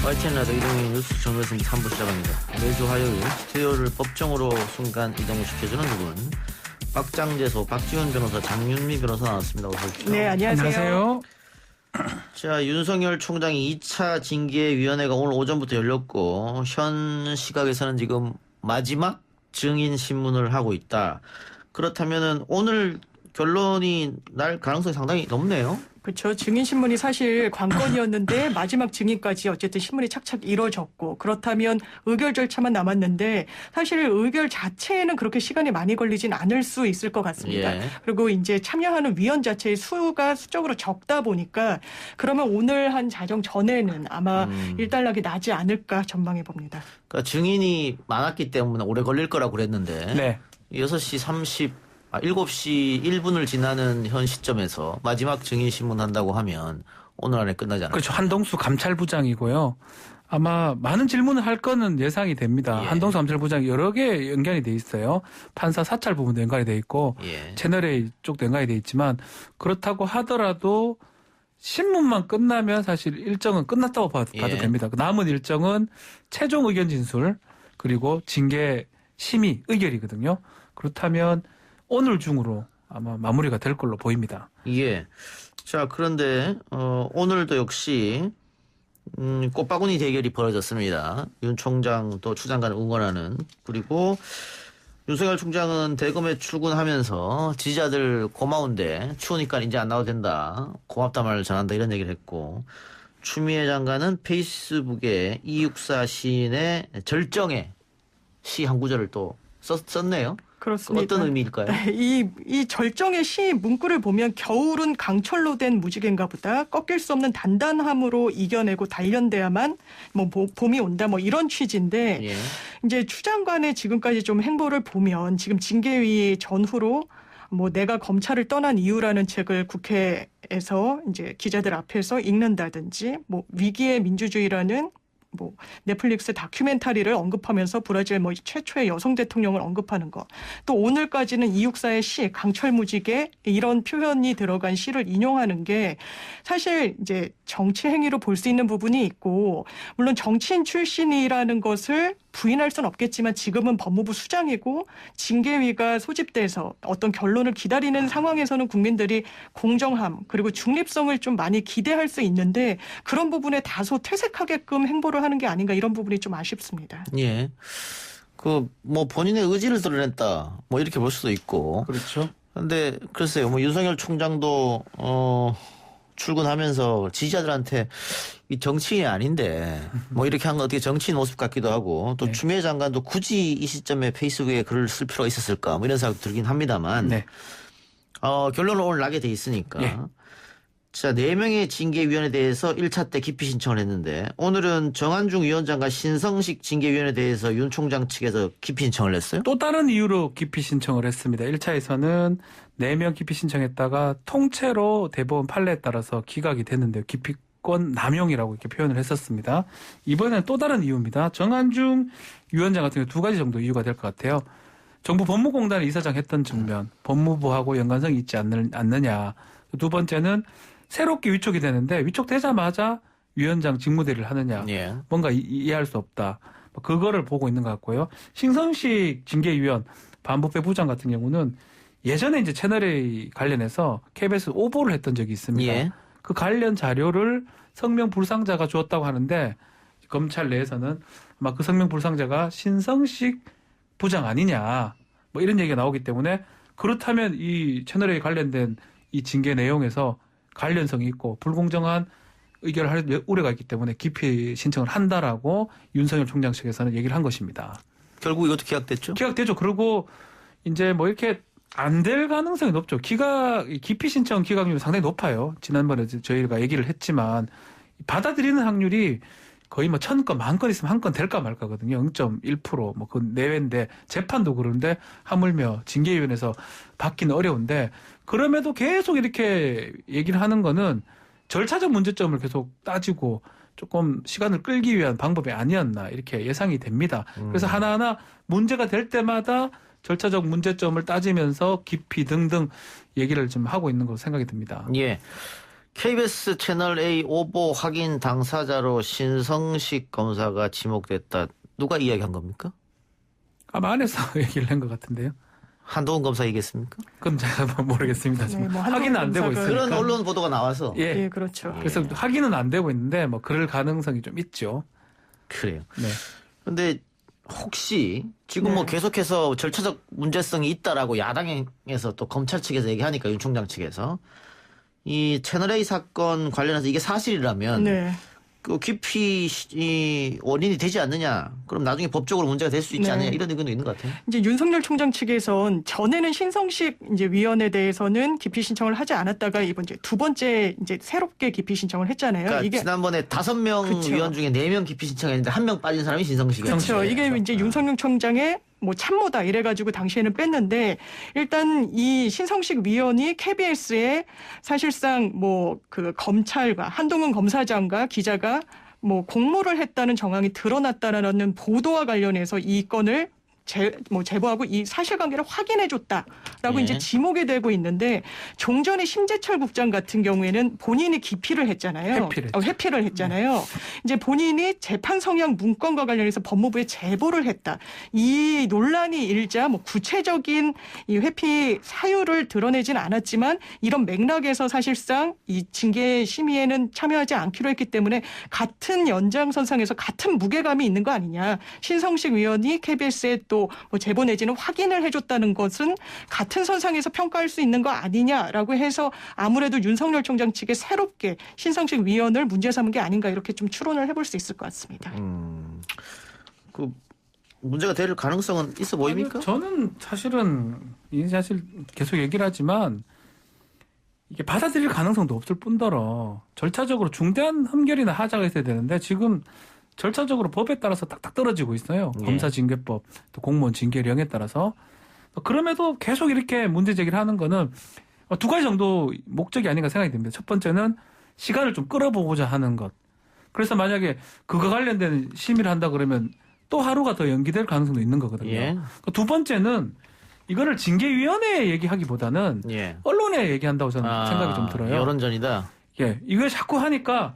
YTN 라디오 이동희 뉴스 정면승부 3부 시작합니다. 매주 화요일 스튜디오를 법정으로 순간 이동시켜주는 부분 박장재소 박지훈 변호사 장윤미 변호사 나왔습니다. 어서 오십시오. 네, 안녕하세요. 자, 윤석열 총장이 2차 징계위원회가 오늘 오전부터 열렸고 현 시각에서는 지금 마지막 증인 신문을 하고 있다. 그렇다면은 오늘 결론이 날 가능성이 상당히 높네요. 그렇죠. 증인 신문이 사실 관건이었는데 마지막 증인까지 어쨌든 신문이 착착 이뤄졌고 그렇다면 의결 절차만 남았는데 사실 의결 자체에는 그렇게 시간이 많이 걸리진 않을 수 있을 것 같습니다. 예. 그리고 이제 참여하는 위원 자체의 수가 수적으로 적다 보니까 그러면 오늘 한 자정 전에는 아마 일단락이 나지 않을까 전망해 봅니다. 그러니까 증인이 많았기 때문에 오래 걸릴 거라고 그랬는데 네. 7시 1분을 지나는 현 시점에서 마지막 증인 신문한다고 하면 오늘 안에 끝나지 않을까? 그렇죠. 한동수 감찰부장이고요. 아마 많은 질문을 할 거는 예상이 됩니다. 예. 한동수 감찰부장이 여러 개 연관이 돼 있어요. 판사 사찰 부분도 연관이 돼 있고 예. 채널A 쪽도 연관이 돼 있지만 그렇다고 하더라도 신문만 끝나면 사실 일정은 끝났다고 봐도 예. 됩니다. 남은 일정은 최종 의견 진술 그리고 징계 심의 의결이거든요. 그렇다면 오늘 중으로 아마 마무리가 될 걸로 보입니다. 예. 자, 그런데 오늘도 역시 꽃바구니 대결이 벌어졌습니다. 윤 총장 또 추 장관을 응원하는. 그리고 윤석열 총장은 대검에 출근하면서 지지자들 고마운데 추우니까 이제 안 나와도 된다. 고맙다 말을 전한다 이런 얘기를 했고 추미애 장관은 페이스북에 264 시인의 절정의 시 한 구절을 또 썼네요. 그렇습니다. 어떤 의미일까요? 이 절정의 시 문구를 보면 겨울은 강철로 된 무지개인가 보다 꺾일 수 없는 단단함으로 이겨내고 단련돼야만 뭐 봄이 온다 뭐 이런 취지인데 예. 이제 추 장관의 지금까지 좀 행보를 보면 지금 징계위 전후로 뭐 내가 검찰을 떠난 이유라는 책을 국회에서 이제 기자들 앞에서 읽는다든지 뭐 위기의 민주주의라는 뭐 넷플릭스 다큐멘터리를 언급하면서 브라질 뭐 최초의 여성 대통령을 언급하는 거. 또 오늘까지는 264의 시 강철무지개 이런 표현이 들어간 시를 인용하는 게 사실 이제 정치 행위로 볼 수 있는 부분이 있고 물론 정치인 출신이라는 것을 부인할 수는 없겠지만 지금은 법무부 수장이고 징계위가 소집돼서 어떤 결론을 기다리는 상황에서는 국민들이 공정함 그리고 중립성을 좀 많이 기대할 수 있는데 그런 부분에 다소 퇴색하게끔 행보를 하는 게 아닌가 이런 부분이 좀 아쉽습니다. 예. 뭐 본인의 의지를 드러냈다. 뭐 이렇게 볼 수도 있고. 그렇죠. 근데 글쎄요. 뭐 윤석열 총장도 출근하면서 지지자들한테 이 정치인이 아닌데 뭐 이렇게 한 건 어떻게 정치인 모습 같기도 하고 또 네. 추미애 장관도 굳이 이 시점에 페이스북에 글을 쓸 필요가 있었을까 뭐 이런 생각 들긴 합니다만 네. 결론은 오늘 나게 돼 있으니까 예. 자, 4명의 징계위원에 대해서 1차 때 기피 신청을 했는데 오늘은 정한중 위원장과 신성식 징계위원에 대해서 윤 총장 측에서 기피 신청을 했어요? 또 다른 이유로 기피 신청을 했습니다. 1차에서는 4명 기피 신청했다가 통째로 대법원 판례에 따라서 기각이 됐는데요. 기피권 남용이라고 이렇게 표현을 했었습니다. 이번에는 또 다른 이유입니다. 정한중 위원장 같은 경우 2가지 정도 이유가 될 것 같아요. 정부 법무공단의 이사장 했던 측면, 법무부하고 연관성이 있지 않느냐. 두 번째는 새롭게 위촉이 되는데 위촉되자마자 위원장 직무대리를 하느냐. 예. 뭔가 이해할 수 없다. 그거를 보고 있는 것 같고요. 신성식 징계위원 반부패 부장 같은 경우는 예전에 이제 채널A 관련해서 KBS 오보를 했던 적이 있습니다. 예. 그 관련 자료를 성명 불상자가 주었다고 하는데 검찰 내에서는 아마 그 성명 불상자가 신성식 부장 아니냐. 뭐 이런 얘기가 나오기 때문에 그렇다면 이 채널A 관련된 이 징계 내용에서 관련성이 있고 불공정한 의결을 할 우려가 있기 때문에 기피 신청을 한다라고 윤석열 총장 측에서는 얘기를 한 것입니다. 결국 이것도 기각됐죠? 기각되죠. 그리고 이제 뭐 이렇게 안 될 가능성이 높죠. 기피 신청 기각률이 상당히 높아요. 지난번에 저희가 얘기를 했지만 받아들이는 확률이 거의 뭐 1000건, 10,000건 있으면 한 건 될까 말까거든요. 0.1% 뭐 그 내외인데 재판도 그런데 하물며 징계위원회에서 받기는 어려운데 그럼에도 계속 이렇게 얘기를 하는 거는 절차적 문제점을 계속 따지고 조금 시간을 끌기 위한 방법이 아니었나 이렇게 예상이 됩니다. 그래서 하나하나 문제가 될 때마다 절차적 문제점을 따지면서 기피 등등 얘기를 좀 하고 있는 것으로 생각이 듭니다. 예. KBS 채널 A 오보 확인 당사자로 신성식 검사가 지목됐다. 누가 이야기한 겁니까? 아마 안에서 얘기를 한 것 같은데요. 한동훈 검사 얘기했습니까? 그건 제가 모르겠습니다. 네, 지금 뭐 확인은 안 되고 검사가- 있으니까. 그런 언론 보도가 나와서. 예. 예, 그렇죠. 그래서 확인은 안 되고 있는데 뭐 그럴 가능성이 좀 있죠. 그래요. 네. 근데 혹시 지금 뭐 네. 계속해서 절차적 문제성이 있다라고 야당에서 또 검찰 측에서 얘기하니까 윤 총장 측에서 이 채널A 사건 관련해서 이게 사실이라면 네. 그 기피 원인이 되지 않느냐? 그럼 나중에 법적으로 문제가 될 수 있지 네. 않느냐? 이런 의견도 있는 것 같아요. 이제 윤석열 총장 측에선 전에는 신성식 이제 위원에 대해서는 기피 신청을 하지 않았다가 이번 이제 두 번째 이제 새롭게 기피 신청을 했잖아요. 그러니까 이게 지난번에 5명 그쵸. 위원 중에 4명 기피 신청했는데 1명 빠진 사람이 신성식이었죠. 그렇죠. 이게 이제 윤석열 총장의 뭐 참모다 이래가지고 당시에는 뺐는데 일단 이 신성식 위원이 KBS에 사실상 뭐 그 검찰과 한동훈 검사장과 기자가 뭐 공모를 했다는 정황이 드러났다라는 보도와 관련해서 이 건을 제보하고 이 사실관계를 확인해줬다라고 예. 이제 지목이 되고 있는데 종전의 심재철 국장 같은 경우에는 본인이 기피를 했잖아요. 회피를 했잖아요. 이제 본인이 재판 성향 문건과 관련해서 법무부에 제보를 했다. 이 논란이 일자 뭐 구체적인 이 회피 사유를 드러내진 않았지만 이런 맥락에서 사실상 이 징계 심의에는 참여하지 않기로 했기 때문에 같은 연장선상에서 같은 무게감이 있는 거 아니냐. 신성식 위원이 KBS에 또 뭐 제보 내지는 확인을 해줬다는 것은 같은 선상에서 평가할 수 있는 거 아니냐라고 해서 아무래도 윤석열 총장 측에 새롭게 신성식 위원을 문제 삼은 게 아닌가 이렇게 좀 추론을 해볼 수 있을 것 같습니다. 그 문제가 될 가능성은 있어 보입니까? 저는 사실은 이 사실 계속 얘기를 하지만 이게 받아들일 가능성도 없을 뿐더러 절차적으로 중대한 흠결이나 하자가 있어야 되는데 지금 절차적으로 법에 따라서 딱딱 떨어지고 있어요. 예. 검사징계법, 또 공무원 징계령에 따라서. 그럼에도 계속 이렇게 문제 제기를 하는 거는 두 가지 정도 목적이 아닌가 생각이 듭니다. 첫 번째는 시간을 좀 끌어보고자 하는 것. 그래서 만약에 그거 관련된 심의를 한다 그러면 또 하루가 더 연기될 가능성도 있는 거거든요. 예. 두 번째는 이거를 징계위원회에 얘기하기보다는 예. 언론에 얘기한다고 저는 생각이 좀 들어요. 여론전이다. 예, 이걸 자꾸 하니까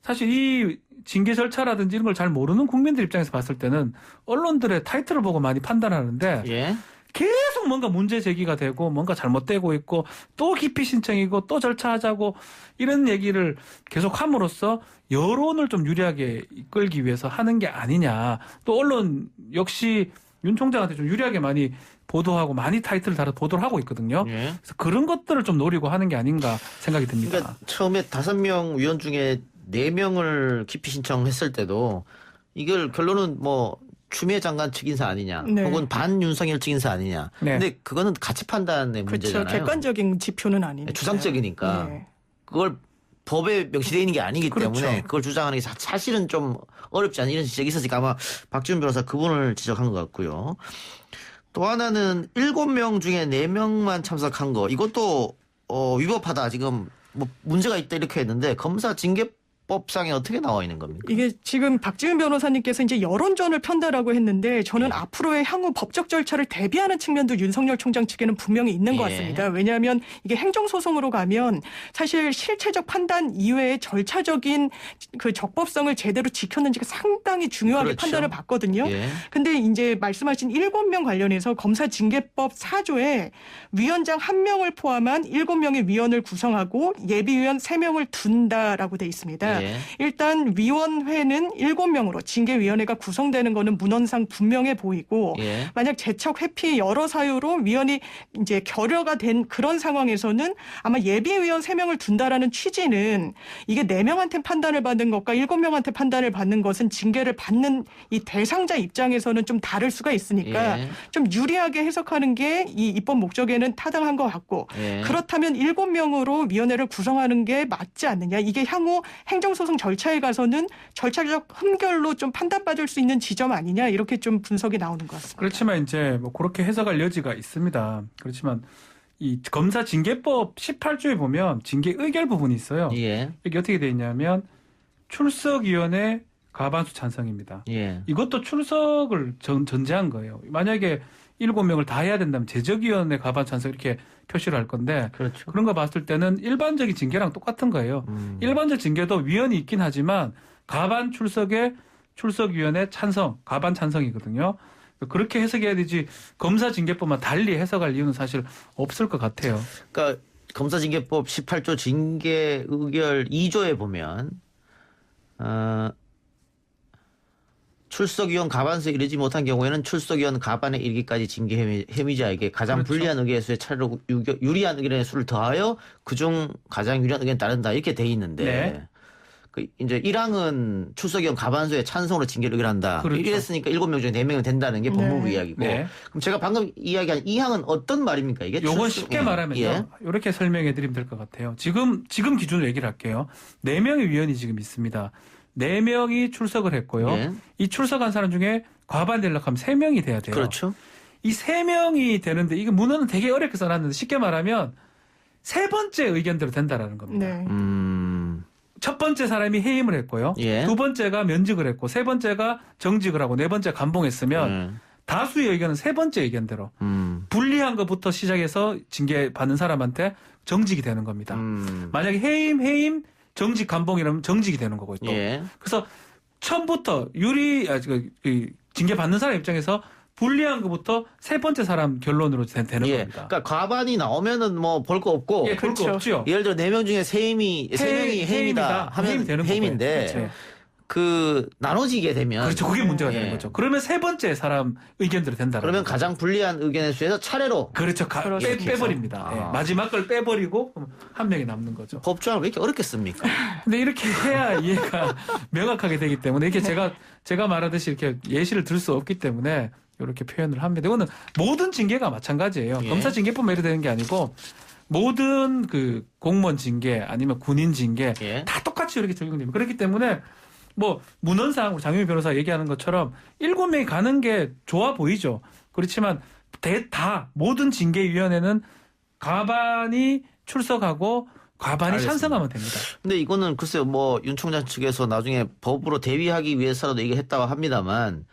사실 이 징계 절차라든지 이런 걸 잘 모르는 국민들 입장에서 봤을 때는 언론들의 타이틀을 보고 많이 판단하는데 예. 계속 뭔가 문제 제기가 되고 뭔가 잘못되고 있고 또 기피 신청이고 또 절차하자고 이런 얘기를 계속 함으로써 여론을 좀 유리하게 이끌기 위해서 하는 게 아니냐. 또 언론 역시 윤 총장한테 좀 유리하게 많이 보도하고 많이 타이틀을 달아 보도를 하고 있거든요. 예. 그래서 그런 것들을 좀 노리고 하는 게 아닌가 생각이 듭니다. 그러니까 처음에 5명 위원 중에 4명을 기피 신청했을 때도 이걸 결론은 뭐 추미애 장관 측 인사 아니냐, 네. 혹은 반윤석열 측 인사 아니냐. 네. 근데 그거는 가치 판단의 그렇죠. 문제잖아요. 객관적인 지표는 아니니까. 주상적이니까 네. 그걸 법에 명시되어 있는 게 아니기 그렇죠. 때문에 그걸 주장하는 게 사실은 좀 어렵지 않은 이런 지적이 있었으니까 아마 박지원 변호사 그분을 지적한 것 같고요. 또 하나는 7명 중에 4명만 참석한 거 이것도 위법하다 지금 뭐 문제가 있다 이렇게 했는데 검사 징계법상에 어떻게 나와 있는 겁니까? 이게 지금 박지은 변호사님께서 이제 여론전을 편다라고 했는데 저는 앞으로의 향후 법적 절차를 대비하는 측면도 윤석열 총장 측에는 분명히 있는 것 예. 같습니다. 왜냐하면 이게 행정소송으로 가면 사실 실체적 판단 이외에 절차적인 그 적법성을 제대로 지켰는지가 상당히 중요하게 그렇죠. 판단을 받거든요. 예. 근데 이제 말씀하신 7명 관련해서 검사징계법 4조에 위원장 1명을 포함한 7명의 위원을 구성하고 예비위원 3명을 둔다라고 돼 있습니다. 예. 일단 위원회는 7명으로 징계위원회가 구성되는 거는 문헌상 분명해 보이고 예. 만약 재척 회피 여러 사유로 위원이 이제 결여가 된 그런 상황에서는 아마 예비위원 3명을 둔다라는 취지는 이게 4명한테 판단을 받는 것과 7명한테 판단을 받는 것은 징계를 받는 이 대상자 입장에서는 좀 다를 수가 있으니까 예. 좀 유리하게 해석하는 게 이 입법 목적에는 타당한 것 같고 예. 그렇다면 7명으로 위원회를 구성하는 게 맞지 않느냐. 이게 향후 행정소송 절차에 가서는 절차적 흠결로 좀 판단받을 수 있는 지점 아니냐. 이렇게 좀 분석이 나오는 것 같습니다. 그렇지만 이제 뭐 그렇게 해석할 여지가 있습니다. 그렇지만 이 검사징계법 18조에 보면 징계 의결 부분이 있어요. 예. 이게 어떻게 돼 있냐면 출석위원회 과반수 찬성입니다. 예. 이것도 출석을 전제한 거예요. 만약에 7명을 다 해야 된다면 제적위원회 가반 찬성 이렇게 표시를 할 건데 그렇죠. 그런 거 봤을 때는 일반적인 징계랑 똑같은 거예요. 일반적 징계도 위원이 있긴 하지만 가반 출석에 출석위원회 찬성, 가반 찬성이거든요. 그렇게 해석해야 되지 검사 징계법만 달리 해석할 이유는 사실 없을 것 같아요. 그러니까 검사징계법 18조 징계 의결 2조에 보면 출석위원 가반수에 이르지 못한 경우에는 출석위원 가반에 이르기까지 징계 혐의자에게 가장 그렇죠. 불리한 의견의 수에 차례로 유리한 의견의 수를 더하여 그중 가장 유리한 의견에 따른다 이렇게 돼 있는데 네. 그 이제 1항은 출석위원 가반수의 찬성으로 징계를 의결한다. 그렇죠. 이랬으니까 7명 중에 4명은 된다는 게 법무부 네. 이야기고. 네. 그럼 제가 방금 이야기한 2항은 어떤 말입니까 이게? 요건 쉽게 말하면요. 예. 이렇게 설명해 드리면 될 것 같아요. 지금 기준으로 얘기를 할게요. 4명의 위원이 지금 있습니다. 4명이 출석을 했고요. 예. 이 출석한 사람 중에 과반 되려면 3명이 돼야 돼요. 그렇죠. 이 3명이 되는데 이게 문헌은 되게 어렵게 써놨는데 쉽게 말하면 세 번째 의견대로 된다라는 겁니다. 네. 첫 번째 사람이 해임을 했고요. 예. 두 번째가 면직을 했고 세 번째가 정직을 하고 네 번째 감봉했으면 다수의 의견은 세 번째 의견대로 불리한 것부터 시작해서 징계 받는 사람한테 정직이 되는 겁니다. 만약에 해임, 정직, 감봉이라면 정직이 되는 거고 또. 예. 그래서 처음부터 징계 받는 사람 입장에서 불리한 것부터 세 번째 사람 결론으로 되는 예. 겁니다. 그러니까 과반이 나오면은 뭐 볼 거 없고 예, 그럴 거 그렇죠. 없죠. 예를 들어 4명 중에 3명이 해임이다 하면 해임이 되는 해임인데 거고요. 그 나눠지게 되면 그렇죠. 그게 문제가 예. 되는 거죠. 그러면 세 번째 사람 의견대로 된다. 그러면 가장 불리한 의견에 수에서 차례로 그렇죠. 그렇습니다. 빼버립니다. 아. 예. 마지막 걸 빼버리고 그럼 한 명이 남는 거죠. 법조항을 왜 이렇게 어렵게 씁니까? 근데 이렇게 해야 이해가 명확하게 되기 때문에 이렇게 제가 말하듯이 이렇게 예시를 들 수 없기 때문에 이렇게 표현을 합니다. 이거는 모든 징계가 마찬가지예요. 예. 검사 징계뿐만 이렇게 되는 게 아니고 모든 그 공무원 징계 아니면 군인 징계 예. 다 똑같이 이렇게 적용됩니다. 그렇기 때문에 뭐 문헌상 장유미 변호사 얘기하는 것처럼 7명이 가는 게 좋아 보이죠. 그렇지만 다 모든 징계위원회는 과반이 출석하고 과반이 알겠습니다. 찬성하면 됩니다. 근데 이거는 글쎄요, 뭐, 윤 총장 측에서 나중에 법으로 대위하기 위해서라도 얘기했다고 합니다만,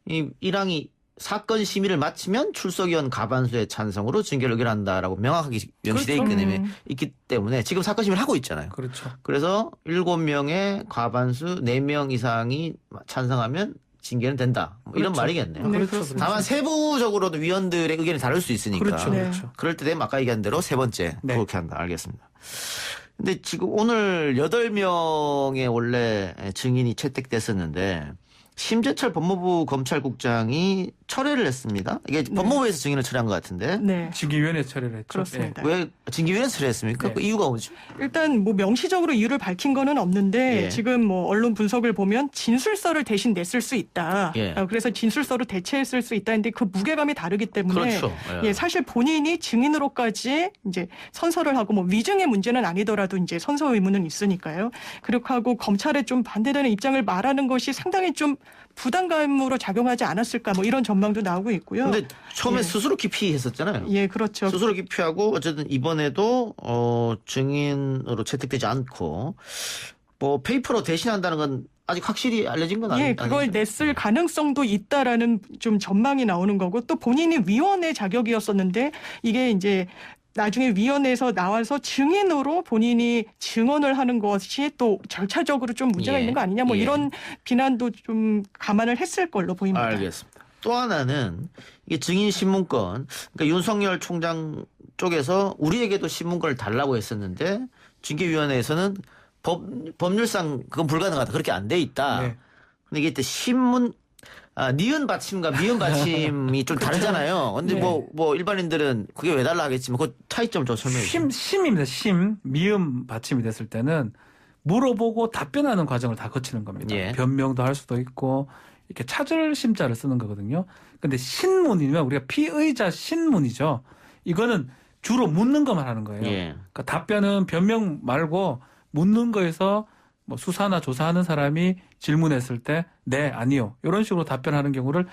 이 1항이 사건 심의를 마치면 출석위원 가반수의 찬성으로 징계를 의결한다라고 명확하게 명시되어 그렇죠. 있기 때문에 지금 사건 심의를 하고 있잖아요. 그렇죠. 그래서 7명의 과반수 4명 이상이 찬성하면 징계는 된다. 뭐 이런 그렇죠. 말이겠네요. 네, 그렇죠. 그렇습니다. 다만 세부적으로도 위원들의 의견이 다를 수 있으니까. 그렇죠. 네. 그렇죠. 그럴 때 되면 아까 얘기한 대로 세 번째 네. 그렇게 한다. 알겠습니다. 근데 지금 오늘 8명의 원래 증인이 채택됐었는데 심재철 법무부 검찰국장이 철회를 했습니다. 이게 법무부에서 증인을 철회한 것 같은데 네. 징계위원회에서 처리를 했죠. 그렇습니다. 왜 징계위원회에서 철회했습니까? 네. 그 이유가 뭐죠? 일단 뭐 명시적으로 이유를 밝힌 거는 없는데 예. 지금 뭐 언론 분석을 보면 진술서를 대신 냈을 수 있다. 예. 그래서 진술서로 대체했을 수 있다는데 그 무게감이 다르기 때문에 그렇죠. 예, 사실 본인이 증인으로까지 이제 선서를 하고 뭐 위증의 문제는 아니더라도 이제 선서 의무는 있으니까요. 그렇게 하고 검찰에 좀 반대되는 입장을 말하는 것이 상당히 좀 부담감으로 작용하지 않았을까 뭐 이런 전망도 나오고 있고요. 근데 처음에 예. 스스로 기피했었잖아요. 예, 그렇죠. 스스로 기피하고 어쨌든 이번에도 증인으로 채택되지 않고 뭐 페이퍼로 대신한다는 건 아직 확실히 알려진 건 예, 그걸 아니죠. 냈을 가능성도 있다라는 좀 전망이 나오는 거고 또 본인이 위원회 자격이었었는데 이게 이제 나중에 위원회에서 나와서 증인으로 본인이 증언을 하는 것이 또 절차적으로 좀 문제가 예, 있는 거 아니냐 뭐 예. 이런 비난도 좀 감안을 했을 걸로 보입니다. 알겠습니다. 또 하나는 이게 증인 신문권. 그러니까 윤석열 총장 쪽에서 우리에게도 신문권을 달라고 했었는데 징계위원회에서는 법률상 그건 불가능하다. 그렇게 안 돼 있다. 네. 근데 이게 신문 니은 받침과 미은 받침이 좀 다르잖아요. 근데 네. 뭐 일반인들은 그게 왜 달라 하겠지만 그 차이점 좀 설명해 주세요. 심입니다. 미음 받침이 됐을 때는 물어보고 답변하는 과정을 다 거치는 겁니다. 예. 변명도 할 수도 있고 이렇게 차절 심자를 쓰는 거거든요. 근데 신문이면 우리가 피의자 신문이죠. 이거는 주로 묻는 것만 하는 거예요. 예. 그러니까 답변은 변명 말고 묻는 거에서 뭐 수사나 조사하는 사람이 질문했을 때 네, 아니요. 이런 식으로 답변하는 경우를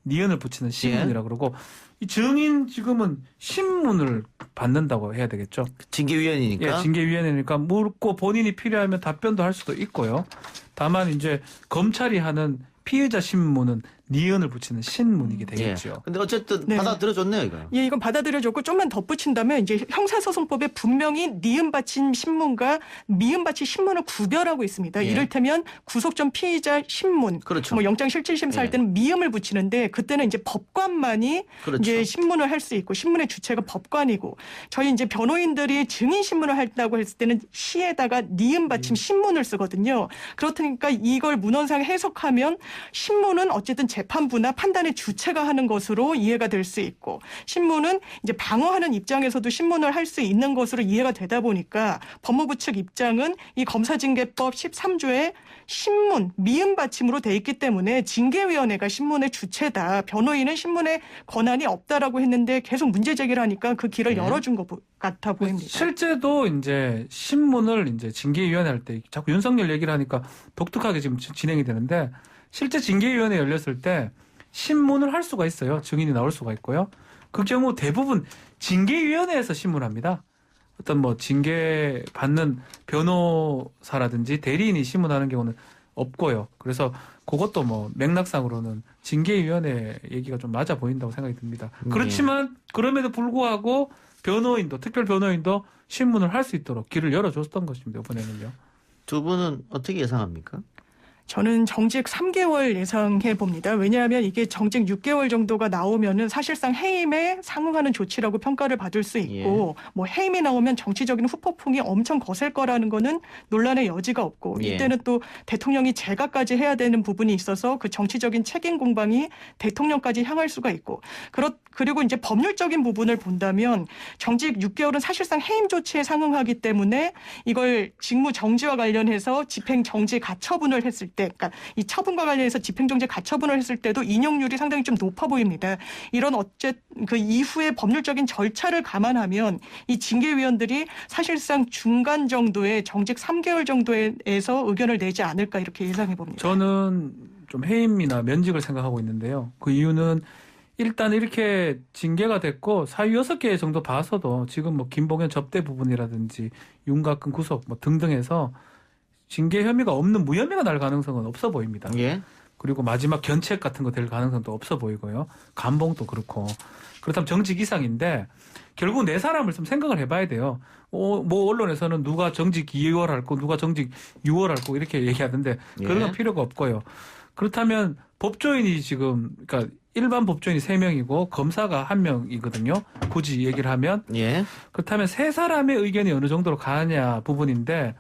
니은을 붙이는 신문이라고 그러고 이 증인 지금은 신문을 받는다고 해야 되겠죠. 징계위원이니까. 예, 징계위원회니까 묻고 본인이 필요하면 답변도 할 수도 있고요. 다만 이제 검찰이 하는 피의자 신문은 니은을 붙이는 신문이게 되겠죠. 근데 어쨌든 네. 받아들여줬네요, 이거. 예, 이건 받아들여졌고 좀만 덧붙인다면 이제 형사소송법에 분명히 니은 받친 신문과 미음 받친 신문을 구별하고 있습니다. 예. 이를테면 구속 전 피의자 신문, 그렇죠. 뭐 영장실질심사 할 예. 때는 미음을 붙이는데 그때는 이제 법관만이 그렇죠. 이제 신문을 할 수 있고 신문의 주체가 법관이고 저희 이제 변호인들이 증인 신문을 한다고 했을 때는 시에다가 니은 받침 신문을 쓰거든요. 그렇다니까 이걸 문헌상 해석하면 신문은 어쨌든 재판부나 판단의 주체가 하는 것으로 이해가 될 수 있고 신문은 이제 방어하는 입장에서도 신문을 할 수 있는 것으로 이해가 되다 보니까 법무부 측 입장은 이 검사징계법 13조에 신문, 미음 받침으로 돼 있기 때문에 징계위원회가 신문의 주체다. 변호인은 신문에 권한이 없다라고 했는데 계속 문제 제기를 하니까 그 길을 네. 열어준 것 같아 보입니다. 실제도 이제 신문을 이제 징계위원회 할 때 자꾸 윤석열 얘기를 하니까 독특하게 지금 진행이 되는데 실제 징계위원회 열렸을 때 신문을 할 수가 있어요. 증인이 나올 수가 있고요. 그 경우 대부분 징계위원회에서 신문합니다. 어떤 뭐 징계 받는 변호사라든지 대리인이 신문하는 경우는 없고요. 그래서 그것도 뭐 맥락상으로는 징계위원회 얘기가 좀 맞아 보인다고 생각이 듭니다. 그렇지만 그럼에도 불구하고 변호인도 특별 변호인도 신문을 할 수 있도록 길을 열어줬던 것입니다. 이번에는요. 두 분은 어떻게 예상합니까? 저는 정직 3개월 예상해 봅니다. 왜냐하면 이게 정직 6개월 정도가 나오면은 사실상 해임에 상응하는 조치라고 평가를 받을 수 있고 뭐 해임이 나오면 정치적인 후폭풍이 엄청 거셀 거라는 거는 논란의 여지가 없고 예. 이때는 또 대통령이 재가까지 해야 되는 부분이 있어서 그 정치적인 책임 공방이 대통령까지 향할 수가 있고 그리고 이제 법률적인 부분을 본다면 정직 6개월은 사실상 해임 조치에 상응하기 때문에 이걸 직무 정지와 관련해서 집행 정지 가처분을 했을 때 그러니까 이 처분과 관련해서 집행정지 가처분을 했을 때도 인용률이 상당히 좀 높아 보입니다. 이런 그 이후의 법률적인 절차를 감안하면 이 징계위원들이 사실상 중간 정도의 정직 3개월 정도에서 의견을 내지 않을까 이렇게 예상해 봅니다. 저는 좀 해임이나 면직을 생각하고 있는데요. 그 이유는 일단 이렇게 징계가 됐고 사유 6개 정도 봐서도 지금 뭐 김봉현 접대 부분이라든지 윤곽근 구속 뭐 등등해서 징계 혐의가 없는 무혐의가 날 가능성은 없어 보입니다. 예. 그리고 마지막 견책 같은 거 될 가능성도 없어 보이고요. 감봉도 그렇고. 그렇다면 정직 이상인데 결국 네 사람을 좀 생각을 해봐야 돼요. 뭐 언론에서는 누가 정직 2월 할 거, 누가 정직 6월 할 거 이렇게 얘기하던데 그런 건 필요가 없고요. 그렇다면 법조인이 지금 그러니까 일반 법조인이 3명이고 검사가 1명이거든요. 굳이 얘기를 하면. 예. 그렇다면 세 사람의 의견이 어느 정도로 가느냐 부분인데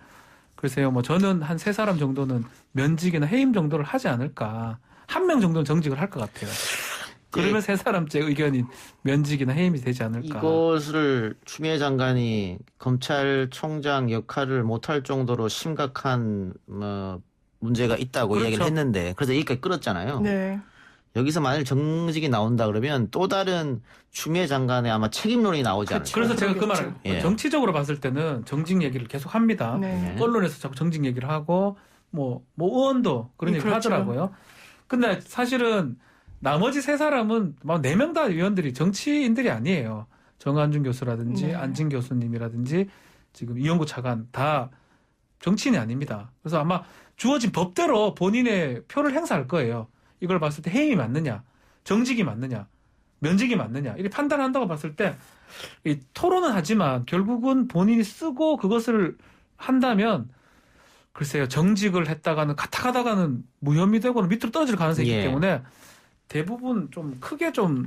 글쎄요, 뭐 저는 한 3사람 정도는 면직이나 해임 정도를 하지 않을까. 1명 정도는 정직을 할 것 같아요. 그러면 3사람째 의견이 면직이나 해임이 되지 않을까. 이것을 추미애 장관이 검찰총장 역할을 못할 정도로 심각한 문제가 있다고 그렇죠. 이야기를 했는데 그래서 여기까지 끌었잖아요. 네. 여기서 만일 정직이 나온다 그러면 또 다른 추미애 장관의 아마 책임론이 나오지 않을까. 그래서 제가 그 그러겠죠. 말을 예. 정치적으로 봤을 때는 정직 얘기를 계속 합니다. 네. 언론에서 자꾸 정직 얘기를 하고 뭐 의원도 그런 얘기를 그렇죠. 하더라고요. 근데 사실은 나머지 3사람은 막 4명 다 위원들이 정치인들이 아니에요. 정한준 교수라든지 네. 안진 교수님이라든지 지금 이용구 차관 다 정치인이 아닙니다. 그래서 아마 주어진 법대로 본인의 표를 행사할 거예요. 이걸 봤을 때 해임이 맞느냐, 정직이 맞느냐, 면직이 맞느냐 이렇게 판단한다고 봤을 때 이 토론은 하지만 결국은 본인이 쓰고 그것을 한다면 글쎄요 정직을 했다가는 가타가다가는 무혐의 되고는 밑으로 떨어질 가능성이 있기 예. 때문에 대부분 좀 크게 좀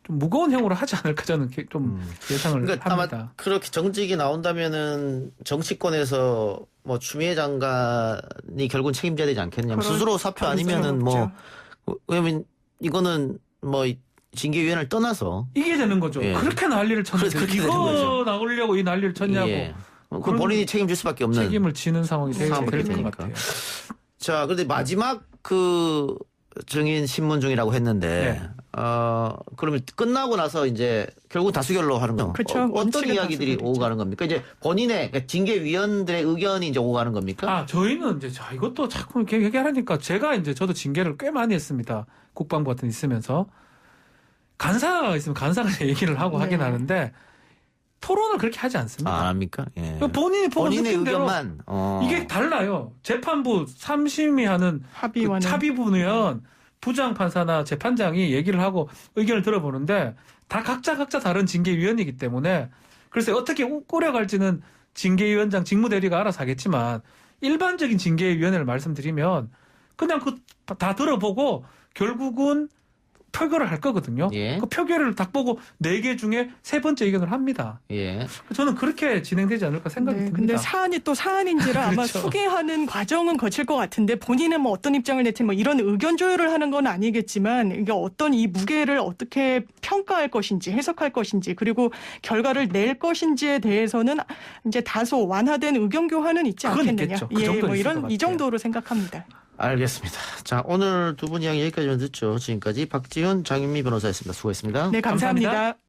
무거운 형으로 하지 않을까 저는 좀 예상을 그러니까 합니다. 아마 그렇게 정직이 나온다면은 정치권에서 뭐 추미애 장관이 결국은 책임져야 되지 않겠냐. 그럴 스스로 사표 가능성이 아니면은 뭐 없죠. 왜냐면 이거는 뭐 징계위원회를 떠나서 이게 되는 거죠. 예. 그렇게 난리를 쳤는데 그렇게 되는 이거 거죠. 나오려고 이 난리를 쳤냐고 예. 그 그런 본인이 책임질 수밖에 없는 책임을 지는 상황이 될 상황이 것 되니까. 같아요. 자, 그런데 마지막 그 증인 신문 중이라고 했는데, 네. 그러면 끝나고 나서 이제 결국 다수결로 하는 거. 그렇죠. 어떤 원칙은 이야기들이 다수결이죠. 오고 가는 겁니까? 이제 본인의 그러니까 징계위원들의 의견이 이제 오고 가는 겁니까? 아, 저희는 이제 이것도 자꾸 이렇게 얘기하니까 제가 이제 저도 징계를 꽤 많이 했습니다. 국방부 같은 데 있으면서. 간사가 있으면 간사가 얘기를 하고 네. 하긴 하는데 토론을 그렇게 하지 않습니다. 안 합니까? 예. 본인이 보고 본인의 느낀 대로 의견만. 이게 달라요. 재판부 3심이 하는 그 합의와는 합의부는 부장판사나 재판장이 얘기를 하고 의견을 들어보는데 다 각자 다른 징계위원이기 때문에 글쎄 어떻게 꾸려갈지는 징계위원장 직무대리가 알아서 하겠지만 일반적인 징계위원회를 말씀드리면 그냥 다 들어보고 결국은 표결을 할 거거든요. 예. 그 표결을 딱 보고 4개 중에 3번째 의견을 합니다. 예. 저는 그렇게 진행되지 않을까 생각이 듭니다. 근데 사안이 또 사안인지라 아마 그렇죠. 소개하는 과정은 거칠 것 같은데 본인은 뭐 어떤 입장을 낼지 뭐 이런 의견 조율을 하는 건 아니겠지만 이게 어떤 이 무게를 어떻게 평가할 것인지 해석할 것인지 그리고 결과를 낼 것인지에 대해서는 이제 다소 완화된 의견 교환은 있지 그건 않겠느냐. 있겠죠. 그 정도는 뭐 있을 것 이런 같아요. 이 정도로 생각합니다. 알겠습니다. 자, 오늘 두 분 이야기 여기까지만 듣죠. 지금까지 박지훈, 장윤미 변호사였습니다. 수고했습니다. 네, 감사합니다. 감사합니다.